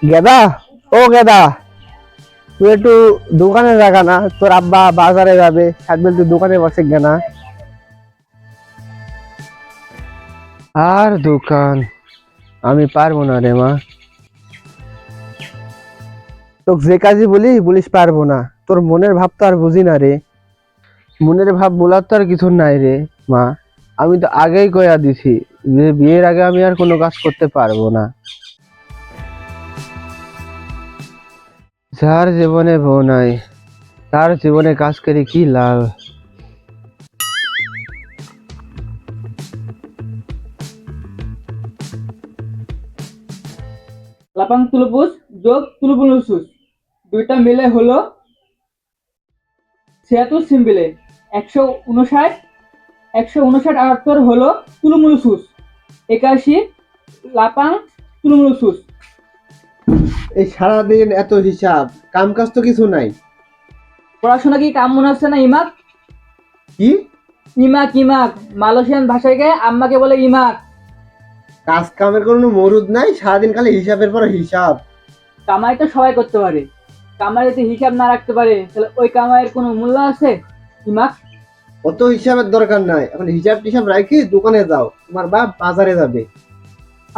গেদা, ও গেদা, তুই একটু দোকানে জাগা না, তোর আব্বা বাজারে যাবে, সাতবেল তুই দোকানে বসে গেনা। আর দোকান আমি পারবো না রে মা, তোকে যে কাজই বলিস পারবো না। তোর মনের ভাব তো আর বুঝি না রে, মনের ভাব বলার তো আর কিছু নাই রে মা। আমি তো আগেই কয়া দিছি যে বিয়ের আগে আমি আর কোনো কাজ করতে পারবো না। যার জীবনে বউ নাই তার জীবনে কাজ করে কি লাভ? লাপাং তুলুপুস যোগ তুলুপুলুসুস দুইটা মিলে হলো 76 সিম্বিলে 159। 159 হলো তুলুমুলুসুস 81 লাপাং তুলুমুলুসুস। এই সারাদিন এত হিসাব, কাম কাজ তো কিছু নাই। পড়াশোনা কি কাম মনে হচ্ছে না? ইমাক কি ইমাক ইমাক মালয়েশিয়ান ভাষায় আম্মাকে বলে ইমাক। কাজ কামের কোনো মরুদ নাই, সারাদিন খালি হিসাবের পর হিসাব। কামাই তো সবাই করতে পারে, কামাই যদি হিসাব না রাখতে পারে তাহলে ওই কামাইয়ের কোনো মূল্য আছে? ইমাক অত হিসাবের দরকার নাই, এখন হিসাব টিসাব রাখি দোকানে যাও, তোমার বাপ বাজারে যাবে।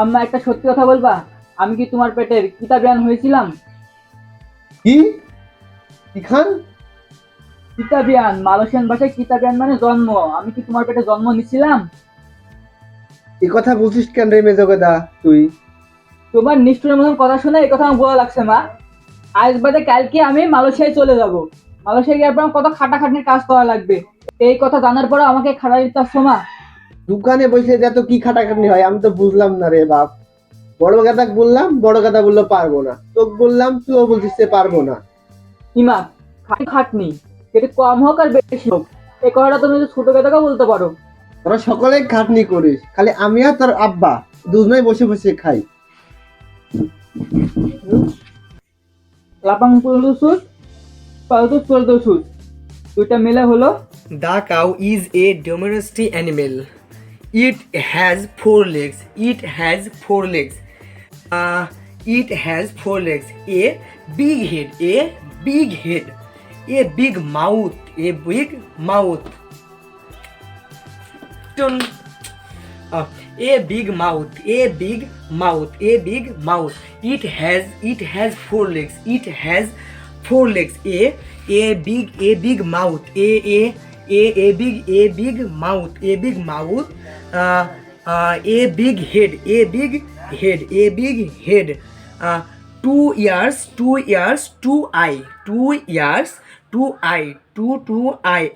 আম্মা একটা সত্যি কথা বলবা, আমি কি তোমার পেটের কিতাবিয়ান হয়েছিলাম? কি কি খান? কিতাবিয়ান মালয়েশিয়ান ভাষায় কিতাবিয়ান মানে জন্ম। আমি কি তোমার পেটে জন্ম নিছিলাম? এই কথা বলছিস কেন রে মেজগেদা তুই? তোমার নিষ্ঠুরের মতন কথা শুনে এই কথা আমার ভালো লাগছে মা। আজ বাদে কালকে আমি মালয়েশিয়ায় চলে যাব। মালয়েশিয়া গিয়ে পর কত খাটাখাটনির কাজ করা লাগবে, এই কথা জানার পরে আমাকে খাটা দিতে আসছো মা? দোকানে বসে যে এত কি খাটাখাটনি হয় আমি তো বুঝলাম না রে বাপ। বড় গাদা বললাম, বড় গাদা বললো পারবো না, তোকে বললাম তুইও বলছিস যে পারবো না। ইমা খাটনি এটা কম হোক আর বেশি হোক, এই কথাটা তুমি যদি ছোট কথাকে বলতে পারো। তোরা সকলে খাটনি করিস, খালি আমি আর তোর আব্বা দুজনেই বসে বসে খাই। লাপাং পুলুসুস পালতুস পুলতুসুস দুইটা মিলে হলো The cow is a domestic animal. It has four legs. It has four legs. It has four legs. A big head. A big head. A big mouth. A big mouth. Dun. A big mouth. A big mouth. A big mouth. It has four legs. It has four legs. A big mouth. A big mouth. A big mouth. A big head. A big head. A big head. 2 ears. 2 ears. 2 eye. 2 ears. 2 eye. 2 eye.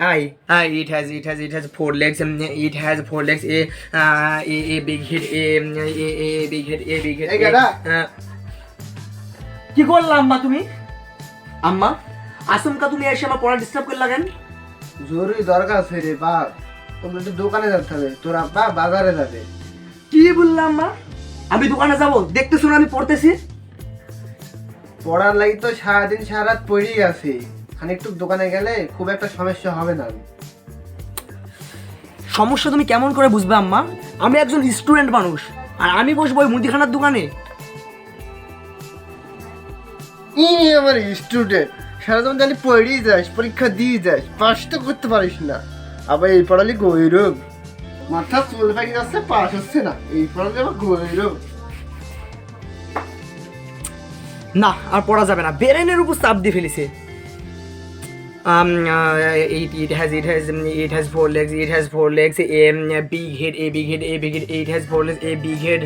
It has four legs. It has four legs. A big head. A big head. A big head. এই গাদা। কি করলাম আম্মা তুমি? আম্মা আসমকা তুমি এসে আমার পড়া ডিস্টার্ব করে লাগেন? জরুরি দরকার আছে রে বাপ, তোমরা একটু দোকানে যেতে হবে, তোর আব্বা বাজারে যাবে। কি বললাম আম্মা? আমি দোকানে যাব, দেখতেছো না আমি পড়তেছি। পড়ার লাগি তো সারাদিন সারা রাত পড়েই আছি, খানিকটু দোকানে গেলে খুব একটা সমস্যা হবে না। সমস্যা তুমি কেমন করে বুঝবে আম্মা? আমি একজন স্টুডেন্ট মানুষ, আর আমি বসবো ওই মুদিখানার দোকানে? এই আমার স্টুডেন্ট, সারাদিন জানি পড়েই যাস, পরীক্ষা দিয়ে যাস, পাস তো করতে পারিস না, আবার এই পড়ালে গৌরব, মাথা চুল পাকি যাচ্ছে, পাস হচ্ছে না, এই পড়ালে আবার গৌরব। না আর পড়া যাবে না, ব্রেনের উপর চাপ দিয়ে ফেলেছে। It has four legs. It has four legs. A big head. A big head. A big head. It has four legs. A big head.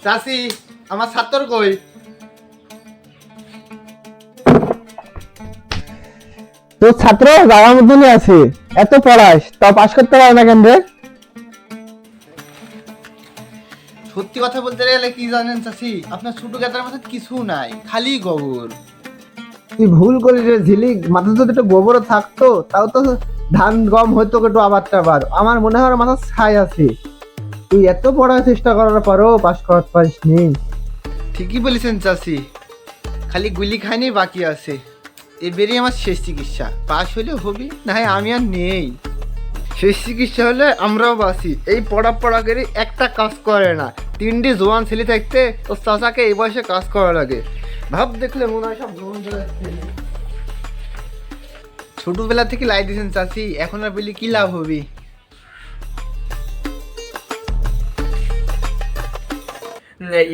চাচি, আমার ছাত্র কই? তোর ছাত্র যাওয়ার মতনই আছে, এত পড়াস তাও পাস করতে পারে না কেন রে? সত্যি কথা বলতে গেলে কি জানেন চাচি, আপনার ছোট গাদার মধ্যে কিছু নাই, খালি গোবর। তুই ভুল করিস রে ঝিলিক, মাথা যদি একটু গোবরও থাকতো তাও তো ধান গম হইতো একটু আবার টাবার। আমার মনে হয় ওর মাথা ছাই আছে, তুই এত পড়ার চেষ্টা করার পরও পাস করতে পারিস নি। ঠিকই বলেছেন চাচি, খালি গুলি খাইনি বাকি আছে। এবারই আমার শেষ চিকিৎসা, পাস হলে হবি, না হয় আমি আর নেই। শেষ চিকিৎসা হলে আমরাও বাঁচি। এই পড়া করে একটা কাজ করে না, 3টে জোয়ান ছেলে থাকতে ও চাচাকে এই বয়সে কাজ করা লাগে। ভাব দেখলে মনে হয় সব জোয়ান ছেলে। ছোটবেলা থেকে লাই দিয়েছেন চাচি, এখন আর বলি কি লাভ হবে?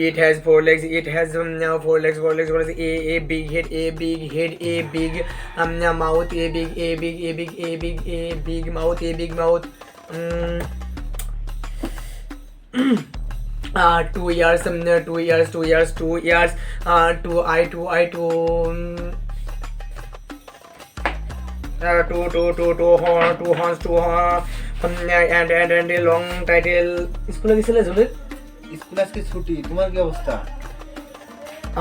It has 4 legs. It has 4 legs. A big head. A big head. A big mouth. A big mouth. A big mouth. 2 ears. 2 ears. 2 ears. 2 ears. 2 eye. 2 eye. 2 horns. 2 horns. 2 horns. And a long title. স্কুলে গেছিলে জুলিত? School আজকে ছুটি, তোমার কি অবস্থা?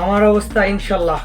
আমার অবস্থা ইনশাল্লাহ